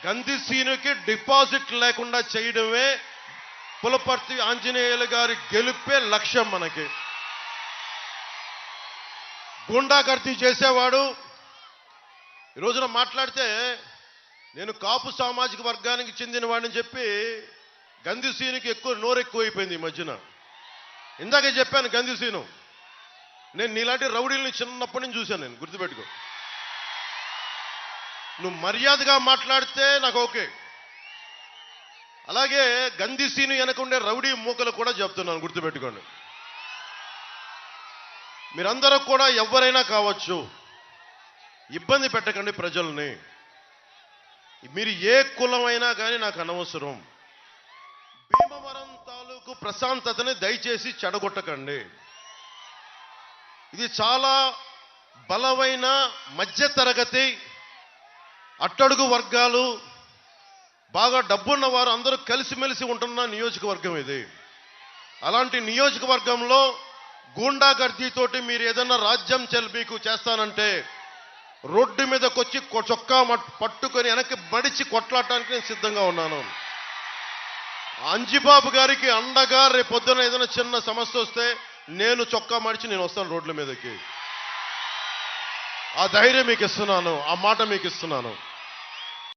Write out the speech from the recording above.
గంధిసీనుకి deposit లేకుండా చేయడమే పులపర్తి ఆంజనేయులు గారి గెలుపే లక్ష్యం. మనకి గూండాగర్దీ చేసేవాడు ఈ రోజున మాట్లాడితే నేను కాపు సామాజిక వర్గానికి చెందిన వాడిని చెప్పి గంధిసీనుకి నోరెక్కువ అయిపోయింది ఈ మధ్యన. ఇందాకే చెప్పాను గంధిసీను, నేను నీలాంటి రౌడీల్ని చిన్నప్పటి నుంచి చూశాను. నేను గుర్తుపెట్టుకో, నువ్వు మర్యాదగా మాట్లాడితే నాకు ఓకే. అలాగే గంధిసీను వెనకుండే రౌడీ మూకలు కూడా చెప్తున్నాను, గుర్తుపెట్టుకోండి. మీరందరూ కూడా ఎవరైనా కావచ్చు, ఇబ్బంది పెట్టకండి ప్రజల్ని. మీరు ఏ కులమైనా కానీ నాకు అనవసరం. భీమవరం తాలూకు ప్రశాంతతని దయచేసి చెడగొట్టకండి. ఇది చాలా బలమైన మధ్యతరగతి అట్టడుగు వర్గాలు, బాగా డబ్బున్న వారు అందరూ కలిసిమెలిసి ఉంటున్న నియోజకవర్గం ఇది. అలాంటి నియోజకవర్గంలో గూండాగర్దీతోటి మీరు ఏదన్నా రాజ్యం మీకు చేస్తానంటే రోడ్డు మీదకి వచ్చి చొక్కా పట్టుకొని వెనక్కి బడిచి కొట్లాడటానికి నేను సిద్ధంగా ఉన్నాను. అంజిబాబు గారికి అండగా రేపొద్దున ఏదైనా చిన్న సమస్య వస్తే నేను చొక్కా మడిచి నేను వస్తాను రోడ్ల మీదకి. ఆ ధైర్యం మీకు ఇస్తున్నాను, ఆ మాట మీకు ఇస్తున్నాను.